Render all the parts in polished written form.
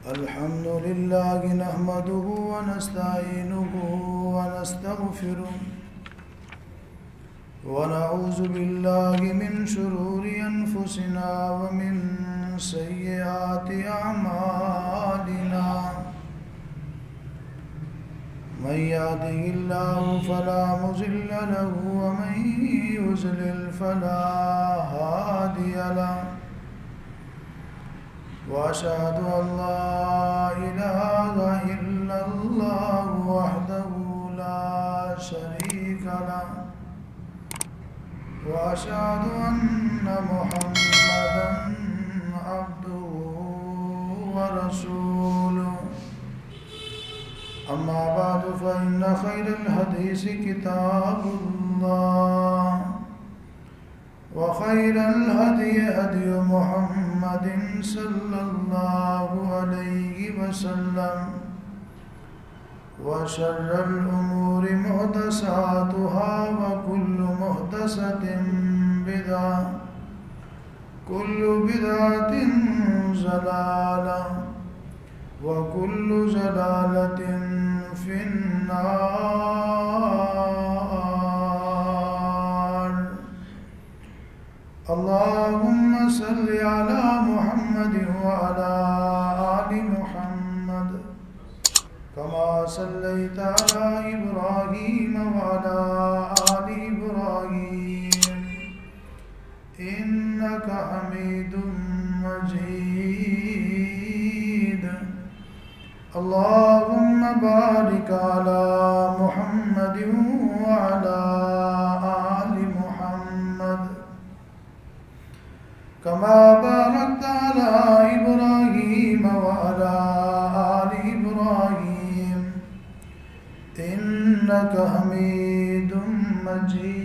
الحمد لله نحمده ونستعينه ونستغفره ونعوذ بالله من شرور أنفسنا ومن سيئات أعمالنا من يهده الله فلا مضل له ومن يضلل فلا هادي له وأشهد أن لا إله إلا الله وحده لا شريك له وأشهد أن محمدا عبده ورسوله أما بعد فإن خير الحديث كتاب الله وخير الهدي هدي محمد صلى الله عليه وسلم وشر الأمور محدثاتها وكل محدثة بدعة كل بدعة ضلالة وكل ضلالة في النار. اللهم صل على محمد وعلى آل محمد كما صليت على إبراهيم وعلى آل إبراهيم إنك حميد مجيد. اللهم بارك على محمد وعلى آل محمد كما باركت على إبراهيم وعلى آل إبراهيم إنك حميد مجيد.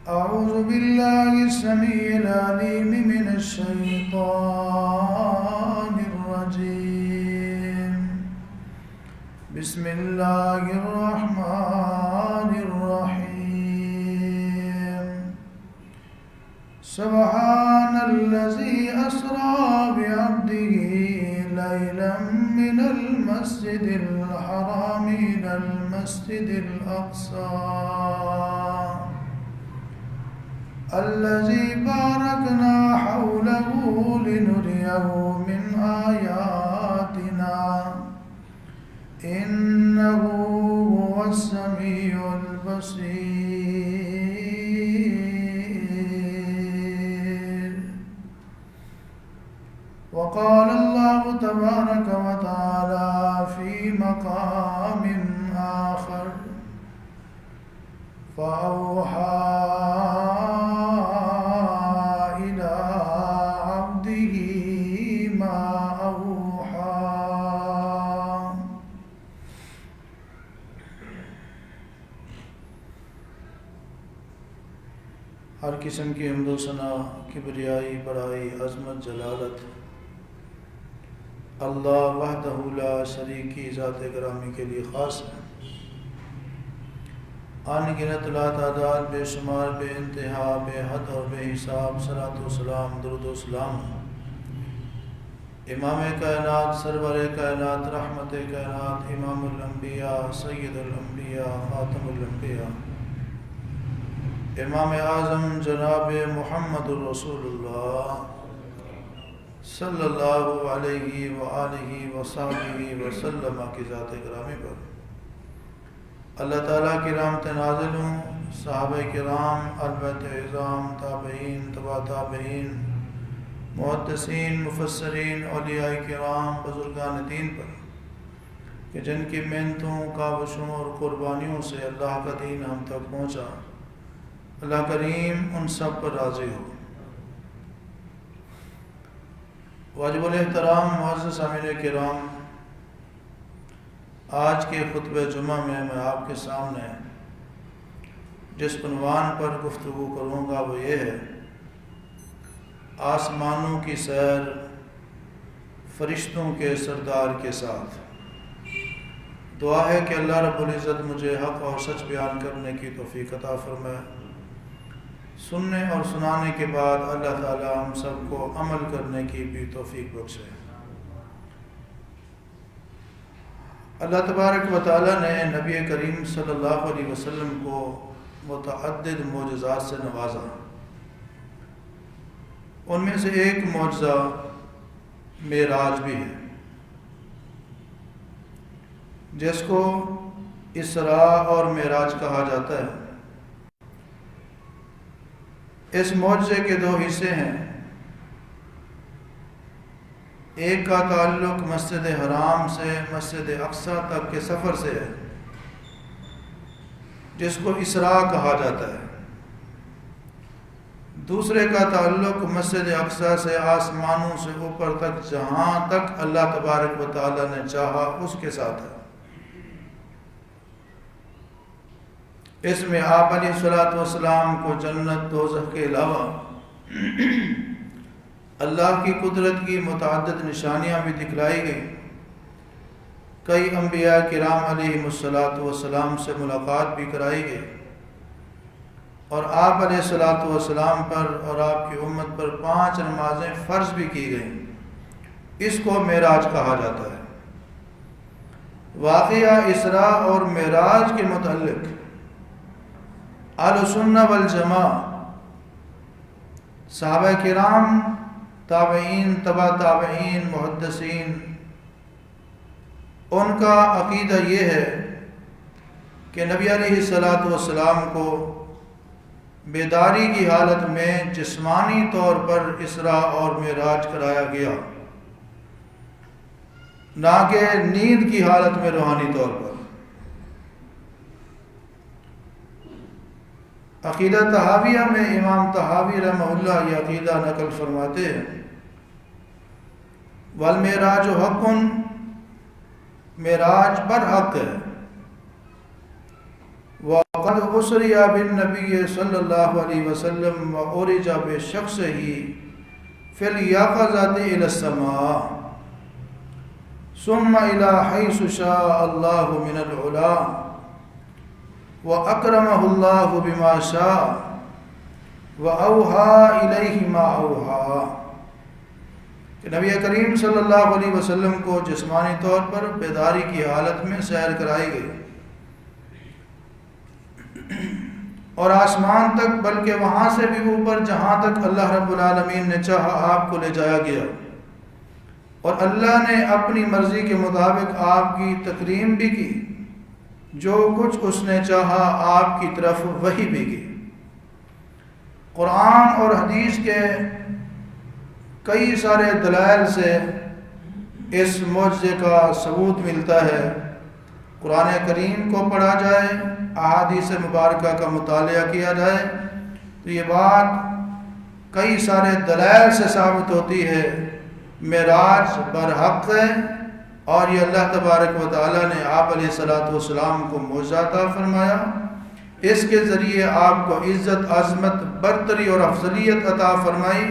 أعوذ بالله السميع العليم من الشيطان الرجيم. بسم الله الرحمن الرحيم. سبحان الذي أسرى بعبده ليلا من المسجد الحرام إلى المسجد الأقصى الذي باركنا حوله لنريه من آياتنا إنه هو السميع البصير. وقال الله تبارك وتعالى في مقام آخر فأوحى إلى عبده ما أوحى. ہر قسم کی حمد و ثنا، کبریائی، بڑائی، عظمت، جلالت اللہ وحدہ لا شریک کی ذات گرامی کے لیے خاص ہے. ان گنت لا تعداد، بے شمار، بے انتہا، بے حد اور بے حساب صلاۃ و سلام، درود و سلام امام کائنات، سرور کائنات، رحمت کائنات، امام الانبیاء، سید الانبیاء، خاتم الانبیاء، امام اعظم جناب محمد الرسول اللہ صلی اللہ علیہ وآلہ وصحبہ وسلم کی ذات گرامی پر اللہ تعالیٰ کی رحمت نازل ہوں. صحابہ کرام، البیت اعظام، تابعین، تبع تابعین، محدثین، مفسرین، اولیاء کرام، بزرگان دین پر کہ جن کی محنتوں، کاوشوں اور قربانیوں سے اللہ کا دین ہم تک پہنچا. اللہ کریم ان سب پر راضی ہو. واجب الاحترام معزز سامعین کرام، آج کے خطبہ جمعہ میں آپ کے سامنے جس عنوان پر گفتگو کروں گا وہ یہ ہے: آسمانوں کی سیر فرشتوں کے سردار کے ساتھ. دعا ہے کہ اللہ رب العزت مجھے حق اور سچ بیان کرنے کی توفیق عطا فرمائے. سننے اور سنانے کے بعد اللہ تعالی ہم سب کو عمل کرنے کی بھی توفیق بخشے۔ اللہ تبارک و تعالی نے نبی کریم صلی اللہ علیہ وسلم کو متعدد معجزات سے نوازا۔ ان میں سے ایک معجزہ معراج بھی ہے، جس کو اسراء اور معراج کہا جاتا ہے۔ اس معجزے کے دو حصے ہیں، ایک کا تعلق مسجد حرام سے مسجد اقصی تک کے سفر سے ہے، جس کو اسراء کہا جاتا ہے۔ دوسرے کا تعلق مسجد اقصی سے آسمانوں سے اوپر تک، جہاں تک اللہ تبارک و تعالی نے چاہا اس کے ساتھ ہے۔ اس میں آپ علیہ الصلوۃ والسلام کو جنت دوزخ کے علاوہ اللہ کی قدرت کی متعدد نشانیاں بھی دکھلائی گئیں۔ کئی انبیاء کرام علیہ الصلوۃ والسلام سے ملاقات بھی کرائی گئی، اور آپ علیہ الصلوۃ والسلام پر اور آپ کی امت پر 5 نمازیں فرض بھی کی گئیں۔ اس کو معراج کہا جاتا ہے۔ واقعہ اسراء اور معراج کے متعلق اہل سنہ والجماعہ، صحابہ کرام، تابعین، تبع تابعین، محدثین، ان کا عقیدہ یہ ہے کہ نبی علیہ الصلوۃ والسلام کو بیداری کی حالت میں جسمانی طور پر اسراء اور معراج کرایا گیا، نہ کہ نیند کی حالت میں روحانی طور پر۔ عقیدہ طحاویہ میں امام طحاوی رحمہ اللہ یہ عقیدہ نقل فرماتے ہیں، والمعراج حق، معراج برحق ہے، وقد اسری بالنبی صلی اللہ علیہ وسلم وعرج بشخصہ فی الیقظۃ الی السماء ثم الی حیث شاء اللہ من العلا وَأَكْرَمَهُ اللَّهُ بِمَا شَاءَ وَأَوْحَى إِلَيْهِ مَا أَوْحَى، کہ نبی کریم صلی اللہ علیہ وسلم کو جسمانی طور پر بیداری کی حالت میں سیر کرائی گئی، اور آسمان تک، بلکہ وہاں سے بھی اوپر جہاں تک اللہ رب العالمین نے چاہا آپ کو لے جایا گیا، اور اللہ نے اپنی مرضی کے مطابق آپ کی تکریم بھی کی، جو کچھ اس نے چاہا آپ کی طرف وحی بھی کی۔ قرآن اور حدیث کے کئی سارے دلائل سے اس معجزے کا ثبوت ملتا ہے۔ قرآن کریم کو پڑھا جائے، احادیث مبارکہ کا مطالعہ کیا جائے، تو یہ بات کئی سارے دلائل سے ثابت ہوتی ہے، معراج برحق ہے، اور یہ اللہ تبارک و تعالی نے آپ علیہ الصلوۃ والسلام کو معجزہ عطا فرمایا، اس کے ذریعے آپ کو عزت، عظمت، برتری اور افضلیت عطا فرمائی،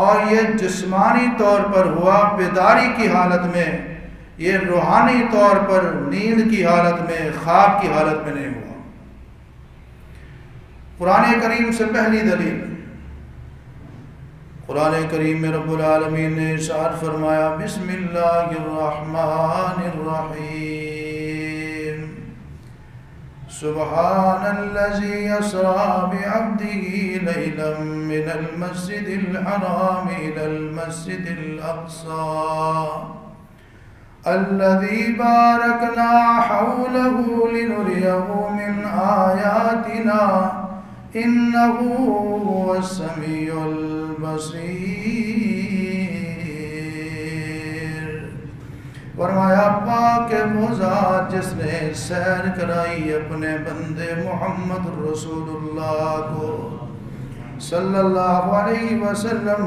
اور یہ جسمانی طور پر ہوا بیداری کی حالت میں، یہ روحانی طور پر نیند کی حالت میں، خواب کی حالت میں نہیں ہوا۔ قرآن کریم سے پہلی دلیل، قرآن کریم میں رب العالمین نے ارشاد فرمایا، بسم اللہ الرحمن الرحیم، سبحان الذی اسری بعبدہ لیلا من المسجد الحرام الی المسجد الاقصی الذی بارکنا حولہ لنریہ من آیاتنا انہ هو السمیع البصیر۔ فرمایا پاک وہ ذات جس نے سیر کرائی اپنے بندے محمد رسول اللہ کو صلی اللہ علیہ وسلم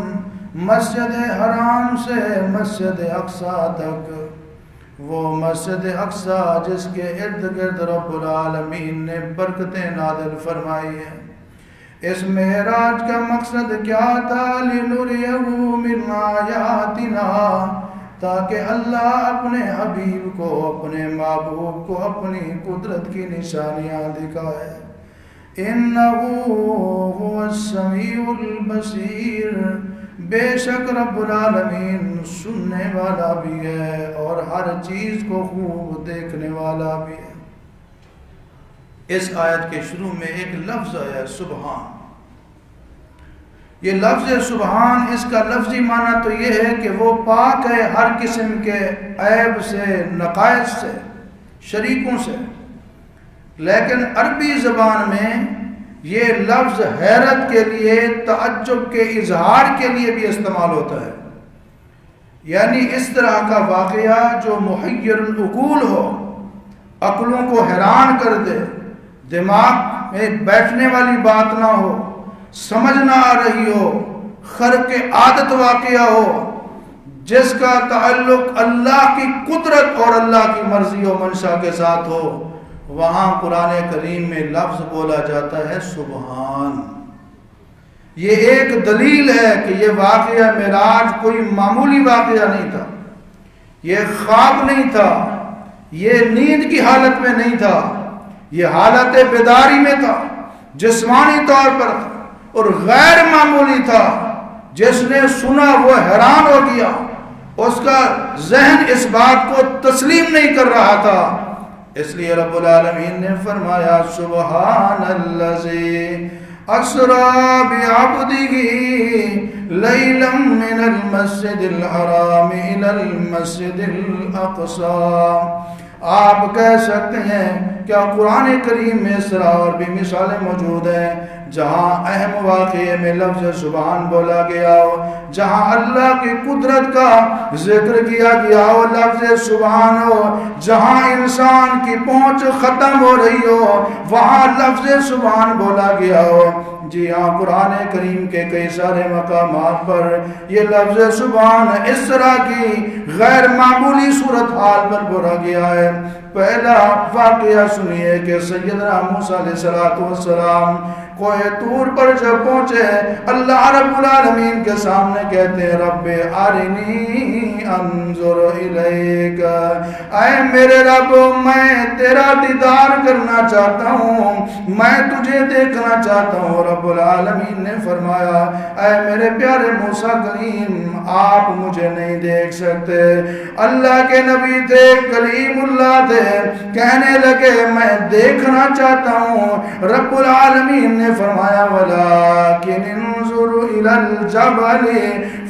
مسجد حرام سے مسجد اقصی تک، وہ مسجد اقصی جس کے ارد گرد رب العالمین نے برکتیں نازل فرمائی ہیں۔ اس معراج کا مقصد کیا تھا؟ لِنُرِيَهُ مِنْ آیَاتِنَا، تاکہ اللہ اپنے حبیب کو، اپنے محبوب کو اپنی قدرت کی نشانیاں دکھائے۔ انہو هو السمیع البصیر، بے شک رب العالمین سننے والا بھی ہے اور ہر چیز کو خوب دیکھنے والا بھی ہے۔ اس آیت کے شروع میں ایک لفظ آیا سبحان۔ یہ لفظ سبحان، اس کا لفظی معنی تو یہ ہے کہ وہ پاک ہے ہر قسم کے عیب سے، نقائص سے، شریکوں سے، لیکن عربی زبان میں یہ لفظ حیرت کے لیے، تعجب کے اظہار کے لیے بھی استعمال ہوتا ہے، یعنی اس طرح کا واقعہ جو محیر العقول ہو، عقلوں کو حیران کر دے، دماغ میں بیٹھنے والی بات نہ ہو، سمجھ نہ آ رہی ہو، خرق عادت واقعہ ہو، جس کا تعلق اللہ کی قدرت اور اللہ کی مرضی و منشا کے ساتھ ہو، وہاں قرآن کریم میں لفظ بولا جاتا ہے سبحان۔ یہ ایک دلیل ہے کہ یہ واقعہ معراج کوئی معمولی واقعہ نہیں تھا، یہ خواب نہیں تھا، یہ نیند کی حالت میں نہیں تھا، یہ حالت بیداری میں تھا، جسمانی طور پر تھا اور غیر معمولی تھا۔ جس نے سنا وہ حیران ہو گیا، اس کا ذہن اس بات کو تسلیم نہیں کر رہا تھا، اس لیے رب العالمین نے فرمایا سبحان الذی اسری بعبدہ لیلا من المسجد الحرام الی المسجد الاقصی۔ آپ کہہ سکتے ہیں کیا قرآن کریم میں اس طرح اور بھی مثالیں موجود ہیں جہاں اہم واقعے میں لفظ سبحان بولا گیا ہو، جہاں اللہ کی قدرت کا ذکر کیا گیا ہو لفظ سبحان ہو، جہاں انسان کی پہنچ ختم ہو رہی ہو وہاں لفظ سبحان بولا گیا ہو؟ جی ہاں، قرآن کریم کے کئی سارے مقامات پر یہ لفظ سبحان اس طرح کی غیر معمولی صورتحال پر بولا گیا ہے۔ پہلا واقعہ سنیے کہ سیدنا موسیٰ علیہ السلام کوہ طور پر جب پہنچے، اللہ رب العالمین کے سامنے کہتے ہیں رب ارنی انظر الیک، اے میرے رب میں تیرا دیدار کرنا چاہتا ہوں، میں تجھے دیکھنا چاہتا ہوں۔ رب العالمین نے فرمایا اے میرے پیارے موسیٰ کلیم، آپ مجھے نہیں دیکھ سکتے۔ اللہ کے نبی تھے، کلیم اللہ تھے، کہنے لگے میں دیکھنا چاہتا ہوں۔ رب العالمین نے فرمایا وَلَكِنْ انظُرْ إِلَى الْجَبَلِ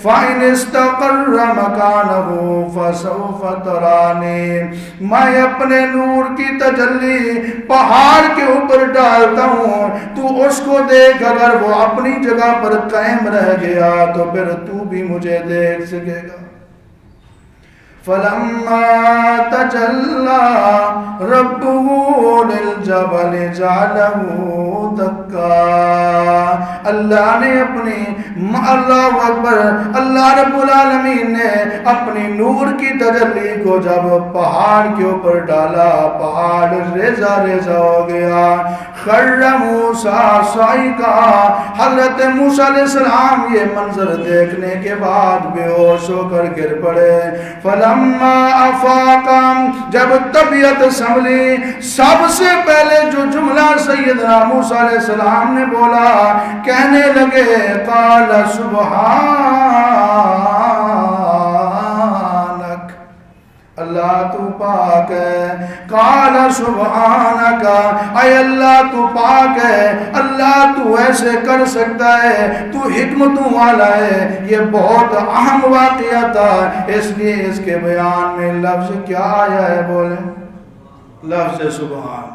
فَإِنِ اسْتَقَرَّ مَكَانَهُ فَسَوْفَ تَرَانِي، میں اپنے نور کی تجلی پہاڑ کے اوپر ڈالتا ہوں، تو اس کو دیکھ، اگر وہ اپنی جگہ پر قائم رہ گیا تو پھر تو بھی مجھے دیکھ سکے گا۔ فَلَمَّا تَجَلَّى رَبُّهُ لِلْجَبَلِ جَعَلَهُ دَكًّا، اللہ نے اپنی اللہ اکبر، اللہ رب العالمین نے اپنی نور کی تجلی کو جب پہاڑ کے اوپر ڈالا، پہاڑ ریزہ ریزہ ہو گیا۔ خر موسیٰ صعقا، حضرت موسیٰ علیہ السلام یہ منظر دیکھنے کے بعد بے ہوش ہو کر گر پڑے۔ فلما افاقا، جب طبیعت سنبھلی، سب سے پہلے جو جملہ سیدنا موسیٰ علیہ السلام نے بولا، کہنے لگے قال سبحانک، اللہ تو پاک ہے۔ قال سبحانک، اے اللہ تو پاک ہے، اللہ تو ایسے کر سکتا ہے، تو حکمتوں والا ہے۔ یہ بہت اہم واقعہ تھا، اس لیے اس کے بیان میں لفظ کیا آیا ہے؟ بولیں لفظ سبحان۔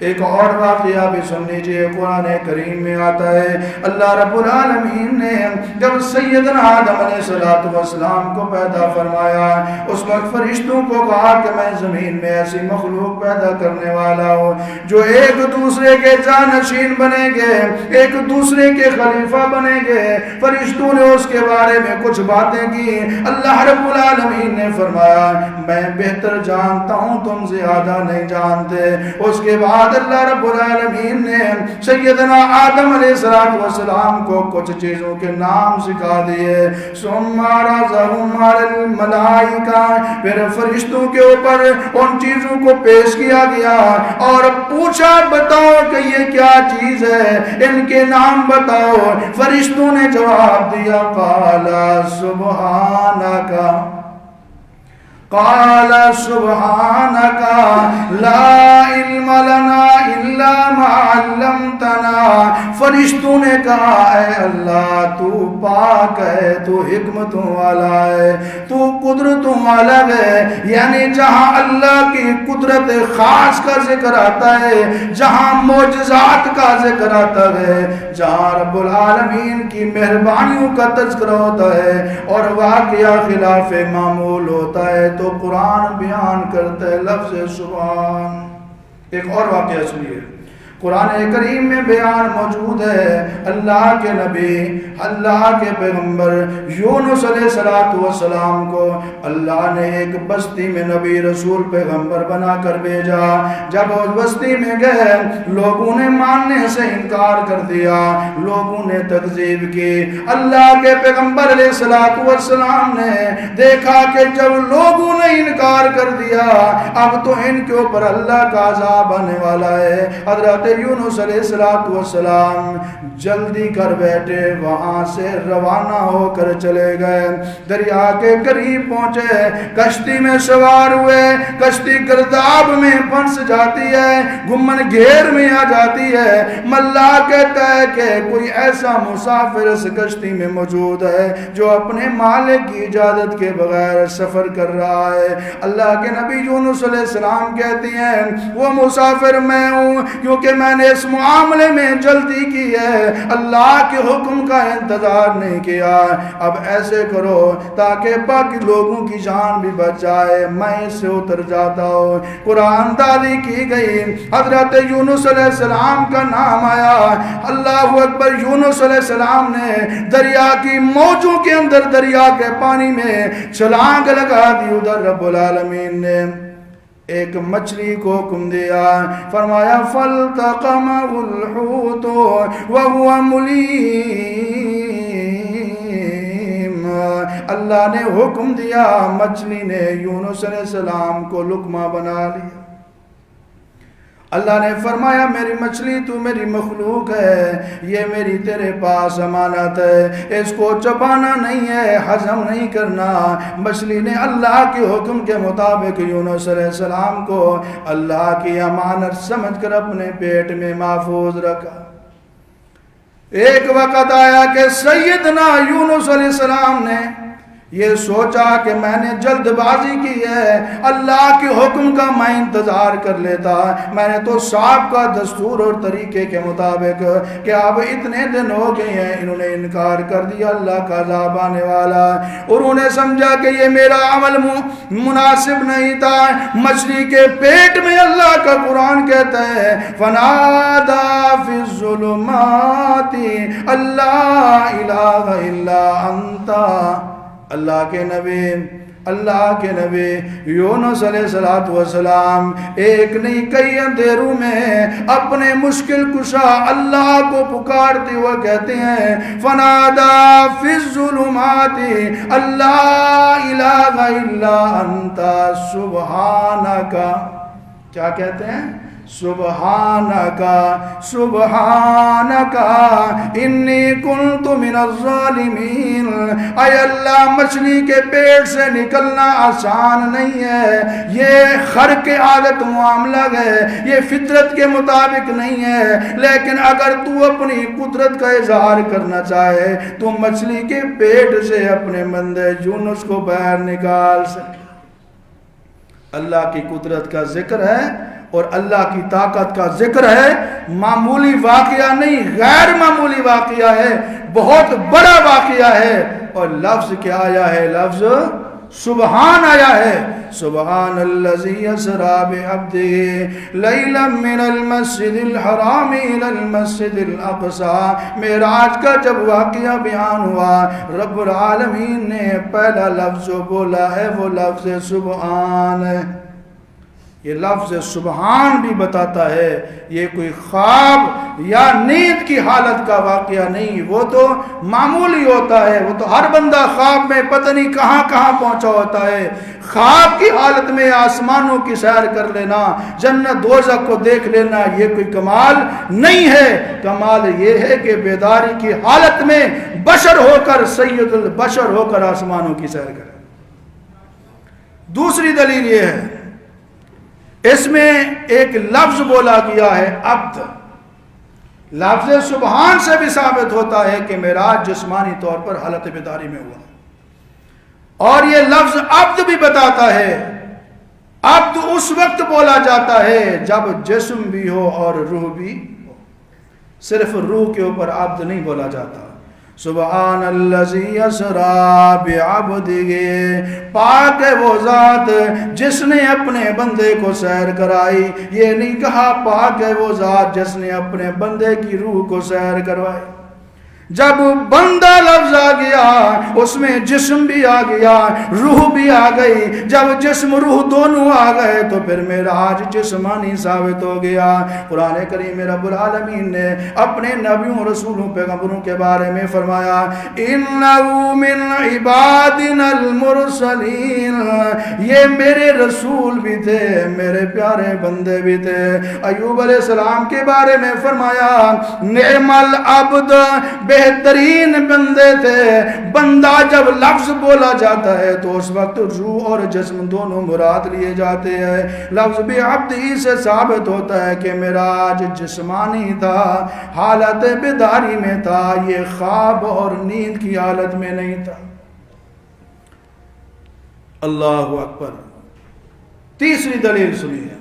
ایک اور واقعہ بھی سن لیجئے، قرآن کریم میں آتا ہے اللہ رب العالمین نے جب سیدنا آدم علیہ السلام کو پیدا فرمایا، اس وقت فرشتوں کو کہا کہ میں زمین میں ایسی مخلوق پیدا کرنے والا ہوں جو ایک دوسرے کے جانشین بنیں گے، ایک دوسرے کے خلیفہ بنیں گے۔ فرشتوں نے اس کے بارے میں کچھ باتیں کی، اللہ رب العالمین نے فرمایا میں بہتر جانتا ہوں، تم زیادہ نہیں جانتے۔ اس کے بعد بعد اللہ رب العالمین نے سیدنا آدم علیہ السلام کو کچھ چیزوں کے نام سکھا دیے. ثم عرضهم على الملائکہ، پھر فرشتوں کے اوپر ان چیزوں کو پیش کیا گیا اور پوچھا بتاؤ کہ یہ کیا چیز ہے، ان کے نام بتاؤ. فرشتوں نے جواب دیا قال سبحانک قال سبحانك لا علم لنا الا ما علمتنا. فرشتوں نے کہا اے اللہ تو پاک ہے، تو حکمتوں والا ہے، تو قدرتوں والا ہے. یعنی جہاں اللہ کی قدرت خاص کا ذکر آتا ہے، جہاں معجزات کا ذکر آتا ہے، جہاں رب العالمین کی مہربانیوں کا تذکرہ ہوتا ہے اور واقعہ خلاف معمول ہوتا ہے، تو قرآن بیان کرتا ہے لفظ سبحان. ایک اور واقعہ سنیے، قرآن کریم میں بیان موجود ہے. اللہ کے نبی، اللہ کے پیغمبر یونس علیہ السلام کو اللہ نے ایک بستی میں نبی رسول پیغمبر بنا کر بھیجا. جب اس بستی میں گئے، لوگوں نے ماننے سے انکار کر دیا، لوگوں نے تکذیب کی. اللہ کے پیغمبر علیہ السلام نے دیکھا کہ جب لوگوں نے انکار کر دیا، اب تو ان کے اوپر اللہ کا عذاب آنے والا ہے. حضرت یونس علیہ السلام جلدی کر بیٹھے، وہاں سے روانہ ہو کر چلے گئے. دریا کے قریب پہنچے، کشتی میں سوار ہوئے. کشتی گرداب میں پھنس جاتی ہے، گھمن گھیر میں آ جاتی ہے. ملا کہتا ہے کہ کوئی ایسا مسافر اس کشتی میں موجود ہے جو اپنے مالک کی اجازت کے بغیر سفر کر رہا ہے. اللہ کے نبی یونس علیہ السلام کہتے ہیں وہ مسافر میں ہوں، کیونکہ میں نے اس معاملے میں جلدی کی ہے، اللہ کے حکم کا انتظار نہیں کیا. اب ایسے کرو تاکہ باقی لوگوں کی جان بھی بچ جائے، میں اس سے اتر جاتا ہوں. قرآن دادی کی گئی، حضرت یونس علیہ السلام کا نام آیا. اللہ اکبر. یونس علیہ السلام نے دریا کی موجوں کے اندر، دریا کے پانی میں چھلانگ لگا دی. ادھر رب العالمین نے ایک مچھلی کو حکم دیا، فرمایا فَالْتَقَمَهُ الْحُوتُ وَهُوَ مُلِيمٌ. اللہ نے حکم دیا، مچھلی نے یونس علیہ السلام کو لقمہ بنا لیا. اللہ نے فرمایا میری مچھلی تو میری مخلوق ہے، یہ میری تیرے پاس امانت ہے، اس کو چبانا نہیں ہے، ہضم نہیں کرنا. مچھلی نے اللہ کے حکم کے مطابق یونس علیہ السلام کو اللہ کی امانت سمجھ کر اپنے پیٹ میں محفوظ رکھا. ایک وقت آیا کہ سیدنا یونس علیہ السلام نے یہ سوچا کہ میں نے جلد بازی کی ہے، اللہ کے حکم کا میں انتظار کر لیتا. میں نے تو صاحب کا دستور اور طریقے کے مطابق کہ اب اتنے دن ہو گئے ہیں، انہوں نے انکار کر دیا، اللہ کا عذاب آنے والا. اور انہوں نے سمجھا کہ یہ میرا عمل مناسب نہیں تھا. مچھلی کے پیٹ میں اللہ کا قرآن کہتا ہے فَنَادَى فِي الظُّلُمَاتِ اللَّا إِلَٰهَ إِلَّا أَنْتَ. اللہ کے نبی یونس علیہ السلام ایک نہیں کئی اندھیروں میں اپنے مشکل کشا اللہ کو پکارتے ہوئے کہتے ہیں فَنَادَى فِي الظُّلُمَاتِ اللَّا إِلَٰهَ إِلَّا أَنْتَ سُبْحَانَكَ. کیا کہتے ہیں؟ سبحانکا سبحانکا انی کنت من الظالمین. اے اللہ مچھلی کے پیٹ سے نکلنا آسان نہیں ہے، یہ خرق عادت معاملہ ہے، یہ فطرت کے مطابق نہیں ہے. لیکن اگر تو اپنی قدرت کا اظہار کرنا چاہے تو مچھلی کے پیٹ سے اپنے بندے یونس کو باہر نکال سکے. اللہ کی قدرت کا ذکر ہے اور اللہ کی طاقت کا ذکر ہے. معمولی واقعہ نہیں، غیر معمولی واقعہ ہے، بہت بڑا واقعہ ہے. اور لفظ کیا آیا ہے؟ لفظ سبحان آیا ہے. سبحان الذی اسری بعبدہ لیلا من المسجد الحرام الی المسجد الاقصی. معراج کا جب واقعہ بیان ہوا، رب العالمین نے پہلا لفظ جو بولا ہے وہ لفظ سبحان ہے. یہ لفظ سبحان بھی بتاتا ہے یہ کوئی خواب یا نیند کی حالت کا واقعہ نہیں، وہ تو معمولی ہوتا ہے، وہ تو ہر بندہ خواب میں پتہ نہیں کہاں کہاں پہنچا ہوتا ہے۔ خواب کی حالت میں آسمانوں کی سیر کر لینا، جنت دوزخ کو دیکھ لینا، یہ کوئی کمال نہیں ہے۔ کمال یہ ہے کہ بیداری کی حالت میں بشر ہو کر، سید البشر ہو کر آسمانوں کی سیر کرے۔ دوسری دلیل یہ ہے، اس میں ایک لفظ بولا گیا ہے عبد۔ لفظ سبحان سے بھی ثابت ہوتا ہے کہ معراج جسمانی طور پر حالت بیداری میں ہوا، اور یہ لفظ عبد بھی بتاتا ہے عبد اس وقت بولا جاتا ہے جب جسم بھی ہو اور روح بھی ہو، صرف روح کے اوپر عبد نہیں بولا جاتا۔ سبحان الذی اسری بعبدہ، پاک ہے وہ ذات جس نے اپنے بندے کو سیر کرائی۔ یہ نہیں کہا پاک ہے وہ ذات جس نے اپنے بندے کی روح کو سیر کروائی۔ جب بندہ لفظ آ گیا اس میں جسم بھی آ گیا، روح بھی آ گئی۔ جب جسم روح دونوں آ گئے تو پھر معراج جسمانی ثابت ہو گیا۔ قرآن کریم رب العالمین نے اپنے نبیوں رسولوں پیغمبروں کے بارے میں فرمایا اِنَّهُ مِنْ عِبَادِنَا الْمُرْسَلِينَ، یہ میرے رسول بھی تھے، میرے پیارے بندے بھی تھے۔ ایوب علیہ السلام کے بارے میں فرمایا نعم العبد، بہترین بندے تھے۔ بندہ جب لفظ بولا جاتا ہے تو اس وقت روح اور جسم دونوں مراد لیے جاتے ہیں۔ لفظ بھی عبد ہی سے ثابت ہوتا ہے کہ معراج جسمانی تھا، حالت بیداری میں تھا، یہ خواب اور نیند کی حالت میں نہیں تھا۔ اللہ اکبر۔ تیسری دلیل سنیے،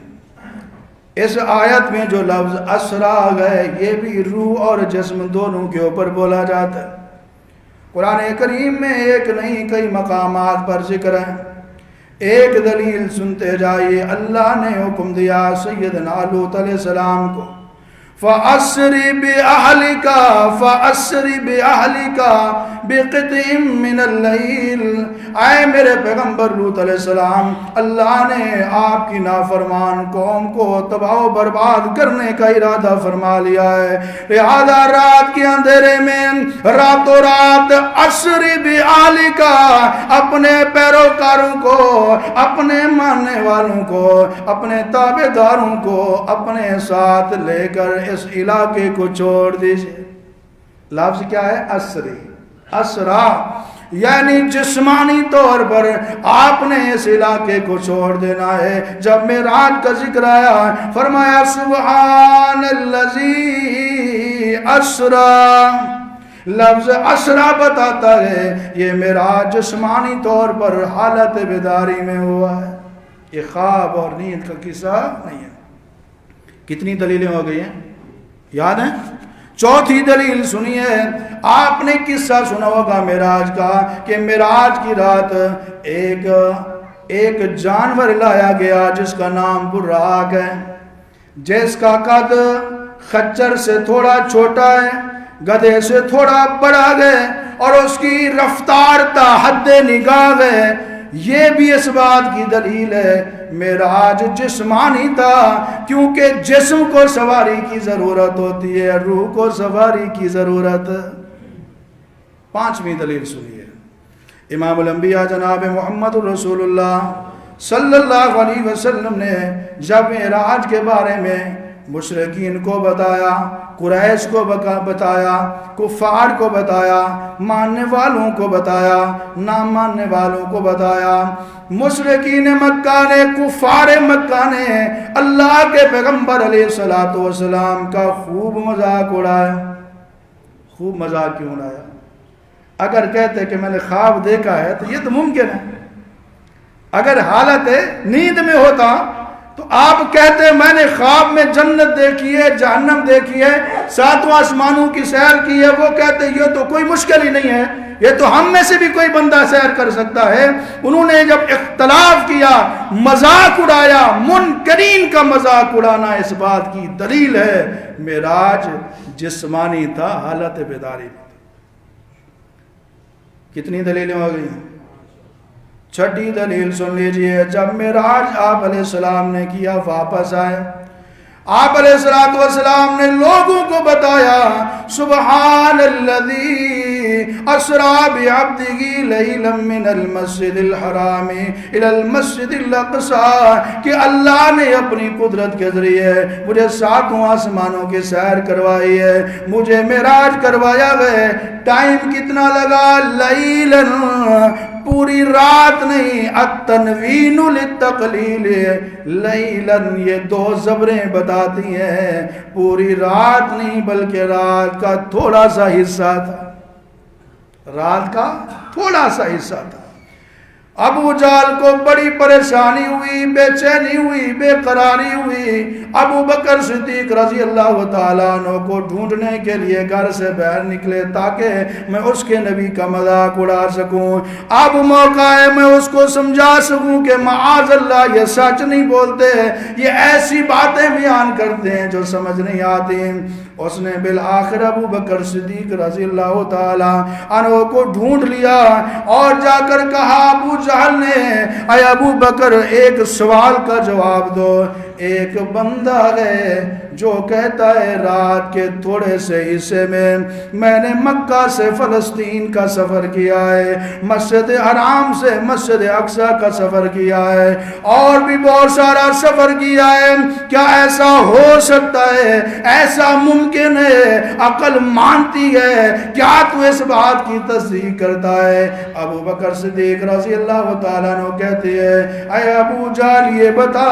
اس آیت میں جو لفظ اسرا ہے یہ بھی روح اور جسم دونوں کے اوپر بولا جاتا ہے۔ قرآن کریم میں ایک نہیں کئی مقامات پر ذکر ہے۔ ایک دلیل سنتے جائیے، اللہ نے حکم دیا سیدنا لوط علیہ السلام کو فَأَسْرِ بِأَهْلِكَ بِقِطْعٍ مِّنَ اللَّيْلِ، اے میرے پیغمبر لوط علیہ السلام، اللہ نے آپ کی نافرمان قوم کو تباہ و برباد کرنے کا ارادہ فرما لیا ہے، لہذا رات کے اندھیرے میں راتوں رات اسر بِأَهْلِكَ، اپنے پیروکاروں کو، اپنے ماننے والوں کو، اپنے تابع داروں کو اپنے ساتھ لے کر اس علاقے کو چھوڑ دیجئے۔ لفظ کیا ہے؟ اسری، اسرا، یعنی جسمانی طور پر آپ نے اس علاقے کو چھوڑ دینا ہے۔ جب معراج کا ذکر آیا فرمایا سبحان الذی اسرا، لفظ اسرا بتاتا ہے یہ معراج جسمانی طور پر حالت بیداری میں ہوا ہے، یہ خواب اور نیند کا قصہ نہیں ہے۔ کتنی دلیلیں ہو گئی ہیں یاد ہیں؟ چوتھی دلیل سنیے، آپ نے قصہ سنا ہوگا معراج کا کہ معراج کی رات ایک جانور لایا گیا جس کا نام براق ہے، جس کا قد خچر سے تھوڑا چھوٹا ہے، گدھے سے تھوڑا بڑا ہے، اور اس کی رفتار تا حد نگاہ ہے۔ یہ بھی اس بات کی دلیل ہے معراج جسمانی تھا، کیونکہ جسم کو سواری کی ضرورت ہوتی ہے، روح کو سواری کی ضرورت۔ پانچویں دلیل سنیے، امام الانبیاء جناب محمد رسول اللہ صلی اللہ علیہ وسلم نے جب معراج کے بارے میں مشرکین کو بتایا، قریش کو بتایا، کفار کو بتایا، ماننے والوں کو بتایا، نہ ماننے والوں کو بتایا، مشرکین مکہ نے، کفار مکہ نے اللہ کے پیغمبر علیہ السلام کا خوب مذاق اڑایا۔ خوب مذاق کیوں اڑایا؟ اگر کہتے کہ میں نے خواب دیکھا ہے تو یہ تو ممکن ہے، اگر حالت نیند میں ہوتا تو آپ کہتے میں نے خواب میں جنت دیکھی ہے، جہنم دیکھی ہے، ساتوں آسمانوں کی سیر کی ہے، وہ کہتے یہ تو کوئی مشکل ہی نہیں ہے، یہ تو ہم میں سے بھی کوئی بندہ سیر کر سکتا ہے۔ انہوں نے جب اختلاف کیا، مذاق اڑایا، منکرین کا مذاق اڑانا اس بات کی دلیل ہے معراج جسمانی تھا، حالت بیداری میں۔ کتنی دلیلیں ہو گئی ہیں؟ چھٹی دلیل سن لیجئے، جب معراج آپ علیہ السلام نے کیا واپس آئے، آپ علیہ السلام نے لوگوں کو بتایا سبحان الذی اسری بعبدہ لیلا من المسجد الحرام الی المسجد الاقصی، کہ اللہ نے اپنی قدرت کے ذریعے مجھے ساتوں آسمانوں کی سیر کروائی ہے، مجھے معراج کروایا ہے۔ ٹائم کتنا لگا؟ لیلا، پوری رات نہیں، التنوین للتقلیل، لیلاً یہ دو زبریں بتاتی ہیں پوری رات نہیں بلکہ رات کا تھوڑا سا حصہ تھا، رات کا تھوڑا سا حصہ تھا۔ ابو جہل کو بڑی پریشانی ہوئی، بے چینی ہوئی، بے قراری ہوئی۔ ابو بکر صدیق رضی اللہ تعالیٰ عنہ کو ڈھونڈنے کے لیے گھر سے باہر نکلے تاکہ میں اس کے نبی کا مذاق اڑا سکوں، اب موقع ہے میں اس کو سمجھا سکوں کہ معاذ اللہ یہ سچ نہیں بولتے، یہ ایسی باتیں بیان کرتے ہیں جو سمجھ نہیں آتی۔ اس نے بالآخر ابو بکر صدیق رضی اللہ تعالیٰ عنہ کو ڈھونڈ لیا اور جا کر کہا ابو جہل نے، اے ابو بکر ایک سوال کا جواب دو، ایک بندہ ہے جو کہتا ہے رات کے تھوڑے سے حصے میں نے مکہ سے فلسطین کا سفر کیا ہے، مسجد حرام سے مسجد اقصی کا سفر کیا ہے، اور بھی بہت سارا سفر کیا ہے، کیا ایسا ہو سکتا ہے؟ ایسا ممکن ہے؟ عقل مانتی ہے؟ کیا تو اس بات کی تصدیق کرتا ہے؟ ابو بکر صدیق رضی اللہ تعالیٰ عنہ کہتے ہیں، اے ابو جہل یہ بتا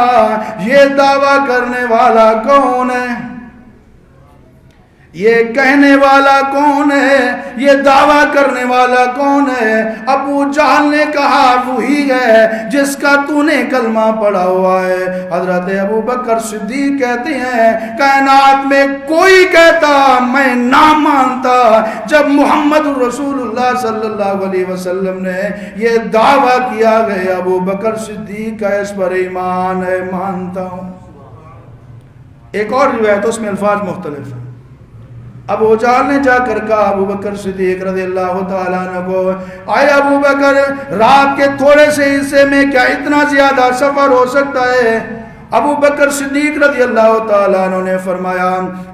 یہ دعویٰ کرنے والا کون ہے؟ یہ کہنے والا کون ہے؟ یہ دعویٰ کرنے والا کون ہے؟ ابو جہل نے کہا وہی ہے جس کا تو نے کلمہ پڑھا ہوا ہے۔ حضرت ابو بکر صدیق کہتے ہیں کائنات میں کوئی کہتا میں نہ مانتا، جب محمد رسول اللہ صلی اللہ علیہ وسلم نے یہ دعویٰ کیا گیا ابو بکر صدیق کا اس پر ایمان ہے، مانتا ہوں۔ ایک اور روایت اس میں الفاظ مختلف ہیں۔ ابو جہل نے جا کر کہا ابو بکر صدیق رضی اللہ تعالیٰ عنہ کو، آئے ابو بکر رات کے تھوڑے سے حصے میں کیا اتنا زیادہ سفر ہو سکتا ہے؟ ابو بکر صدیق رضی اللہ تعالیٰ عنہ نے فرمایا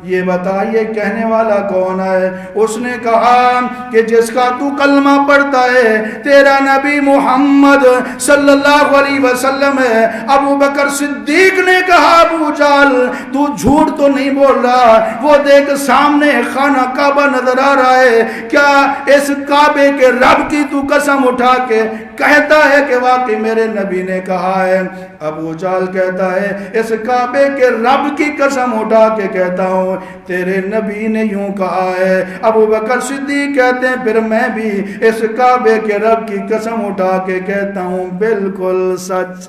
یہ بتائیے کہنے والا کون ہے؟ اس نے کہا کہ جس کا تو کلمہ پڑھتا ہے تیرا نبی محمد صلی اللہ علیہ وسلم ہے۔ ابو بکر صدیق نے کہا ابو جہل تو جھوٹ تو نہیں بول رہا، وہ دیکھ سامنے خانہ کعبہ نظر آ رہا ہے، کیا اس کعبے کے رب کی تو قسم اٹھا کے کہتا ہے کہ واقعی میرے نبی نے کہا ہے؟ ابو جہل کہتا ہے اس کعبے کے رب کی قسم اٹھا کے کہتا ہوں تیرے نبی نے یوں کہا ہے۔ ابو بکر صدیق کہتے ہیں پھر میں بھی اس کعبے کے رب کی قسم اٹھا کے کہتا ہوں بالکل سچ۔